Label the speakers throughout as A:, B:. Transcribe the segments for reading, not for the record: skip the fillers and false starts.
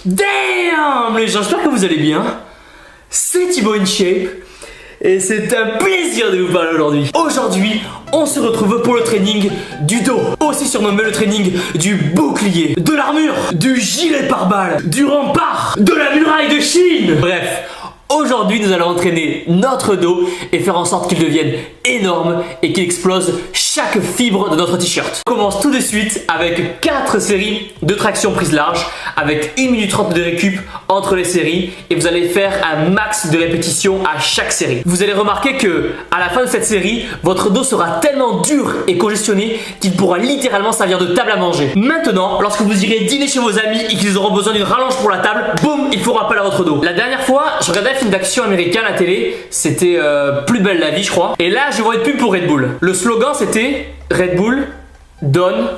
A: Damn les gens, j'espère que vous allez bien. C'est Thibaut InShape et c'est un plaisir de vous parler aujourd'hui. Aujourd'hui, on se retrouve pour le training du dos, aussi surnommé le training du bouclier, de l'armure, du gilet pare-balles, du rempart, de la muraille de Chine. Bref, aujourd'hui nous allons entraîner notre dos et faire en sorte qu'il devienne énorme et qu'il explose chaque fibre de notre t-shirt. On commence tout de suite avec 4 séries de traction prise large avec 1 minute 30 de récup entre les séries et vous allez faire un max de répétitions à chaque série. Vous allez remarquer que à la fin de cette série, votre dos sera tellement dur et congestionné qu'il pourra littéralement servir de table à manger. Maintenant, lorsque vous irez dîner chez vos amis et qu'ils auront besoin d'une rallonge pour la table, boum, il faut rappel à votre dos. La dernière fois, je regardais un film d'action américain à la télé, c'était Plus belle la vie je crois, et là je vois une pub pour Red Bull. Le slogan c'était Red Bull donne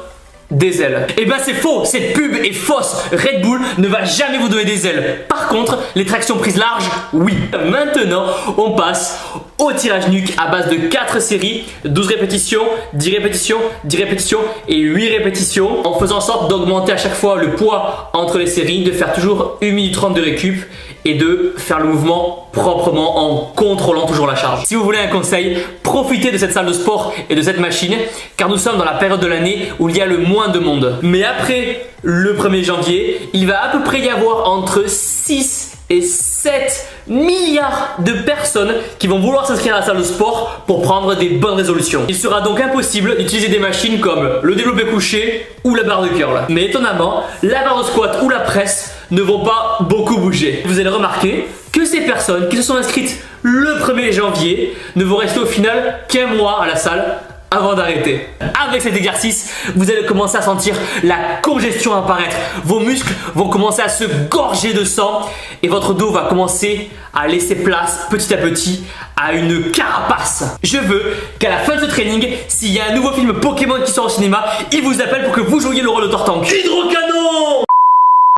A: des ailes. Et ben c'est faux, cette pub est fausse. Red Bull ne va jamais vous donner des ailes. Par contre, les tractions prises larges, oui. Maintenant, on passe au tirage nuque à base de 4 séries, 12 répétitions, 10 répétitions, 10 répétitions et 8 répétitions, en faisant en sorte d'augmenter à chaque fois le poids entre les séries, de faire toujours 1 minute 30 de récup et de faire le mouvement proprement en contrôlant toujours la charge. Si vous voulez un conseil, profitez de cette salle de sport et de cette machine car nous sommes dans la période de l'année où il y a le moins de monde. Mais après le 1er janvier, il va à peu près y avoir entre 6 et 7 milliards de personnes qui vont vouloir s'inscrire à la salle de sport pour prendre des bonnes résolutions. Il sera donc impossible d'utiliser des machines comme le développé couché ou la barre de curl. Mais étonnamment, la barre de squat ou la presse ne vont pas beaucoup bouger. Vous allez remarquer que ces personnes qui se sont inscrites le 1er janvier ne vont rester au final qu'un mois à la salle avant d'arrêter. Avec cet exercice, vous allez commencer à sentir la congestion apparaître. Vos muscles vont commencer à se gorger de sang et votre dos va commencer à laisser place petit à petit à une carapace. Je veux qu'à la fin de ce training, s'il y a un nouveau film Pokémon qui sort au cinéma, il vous appelle pour que vous jouiez le rôle de Tortank. Hydrocanon!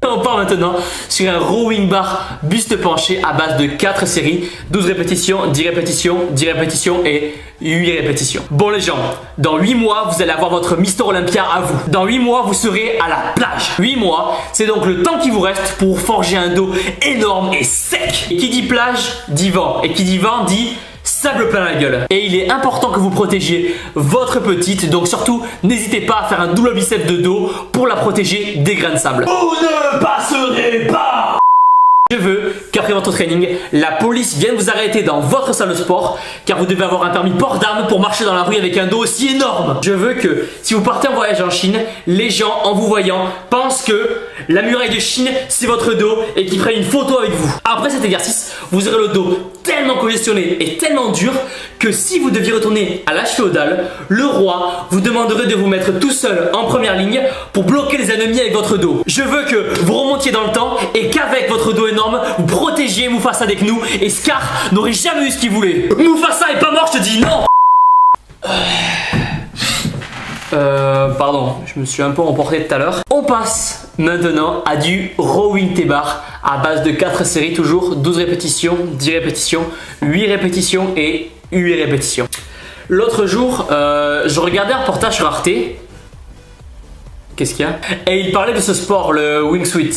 A: On part maintenant sur un rowing bar buste penché à base de 4 séries, 12 répétitions, 10 répétitions, 10 répétitions et 8 répétitions. Bon les gens, dans 8 mois, vous allez avoir votre Mister Olympia à vous. Dans 8 mois, vous serez à la plage. 8 mois, c'est donc le temps qui vous reste pour forger un dos énorme et sec. Et qui dit plage, dit vent. Et qui dit vent, dit sable plein la gueule. Et il est important que vous protégiez votre petite, donc surtout n'hésitez pas à faire un double bicep de dos pour la protéger des grains de sable. Vous ne passerez pas! Je veux qu'après votre training, la police vienne vous arrêter dans votre salle de sport car vous devez avoir un permis port d'armes pour marcher dans la rue avec un dos aussi énorme. Je veux que si vous partez en voyage en Chine, les gens en vous voyant pensent que la muraille de Chine c'est votre dos et qu'ils prennent une photo avec vous. Après cet exercice, vous aurez le dos tellement congestionné et tellement dur que si vous deviez retourner à l'âge féodal, le roi vous demanderait de vous mettre tout seul en première ligne pour bloquer les ennemis avec votre dos. Je veux que vous remontiez dans le temps et qu'avec votre dos énorme, vous protégiez Mufasa avec nous et Scar n'aurait jamais eu ce qu'il voulait. Mufasa est pas mort, je te dis non. Pardon, je me suis un peu emporté tout à l'heure. On passe maintenant à du rowing T-bar à base de 4 séries, toujours 12 répétitions, 10 répétitions, 8 répétitions et 8 répétitions. L'autre jour, je regardais un reportage sur Arte. Qu'est-ce qu'il y a? Et il parlait de ce sport, le wingsuit.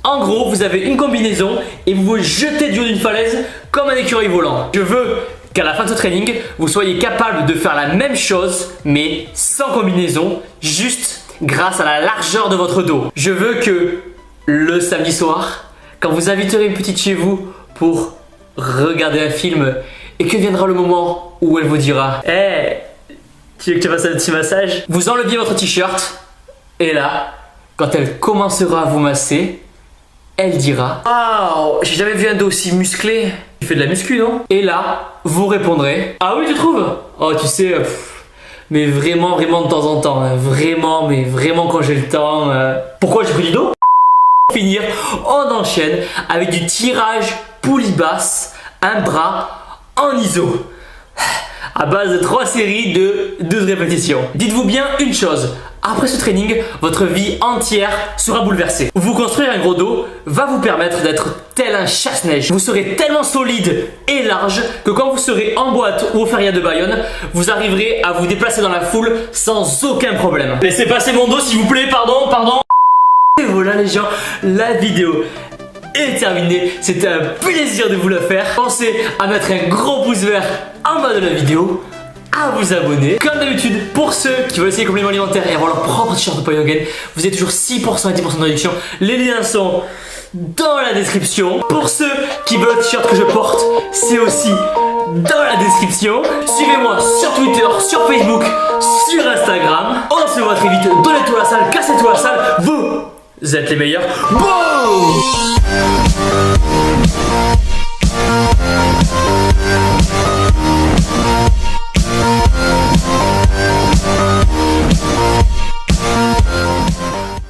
A: En gros, vous avez une combinaison et vous vous jetez du haut d'une falaise comme un écureuil volant. Je veux qu'à la fin de ce training, vous soyez capable de faire la même chose mais sans combinaison, juste grâce à la largeur de votre dos. Je veux que le samedi soir, quand vous inviterez une petite chez vous pour regarder un film et que viendra le moment où elle vous dira « Hey, tu veux que tu fasses un petit massage ?» Vous enleviez votre t-shirt et là, quand elle commencera à vous masser, elle dira « Waouh, j'ai jamais vu un dos aussi musclé. Tu fais de la muscu, non ?» Et là, vous répondrez « Ah oui, tu trouves ? Oh, tu sais, mais vraiment, vraiment de temps en temps. Hein, vraiment, mais vraiment quand j'ai le temps. Pourquoi j'ai pris du dos ?» Pour finir, on enchaîne avec du tirage poulie basse, un bras en iso. À base de 3 séries de 12 répétitions. Dites-vous bien une chose, Après ce training, votre vie entière sera bouleversée. Vous construire un gros dos va vous permettre d'être tel un chasse-neige. Vous serez tellement solide et large que quand vous serez en boîte ou au Feria de Bayonne, vous arriverez à vous déplacer dans la foule sans aucun problème. Laissez passer mon dos s'il vous plaît, pardon. Et voilà les gens, la vidéo est terminée. C'était un plaisir de vous la faire. Pensez à mettre un gros pouce vert en bas de la vidéo, à vous abonner. Comme d'habitude, pour ceux qui veulent essayer les compléments alimentaires et avoir leur propre t-shirt de Poyogen, vous avez toujours 6% et 10% de réduction. Les liens sont dans la description. Pour ceux qui veulent le t-shirt que je porte, c'est aussi dans la description. Suivez-moi sur Twitter, sur Facebook, sur Instagram. On se voit très vite. Donnez-toi la salle, cassez-toi la salle. Vous êtes les meilleurs. Boum!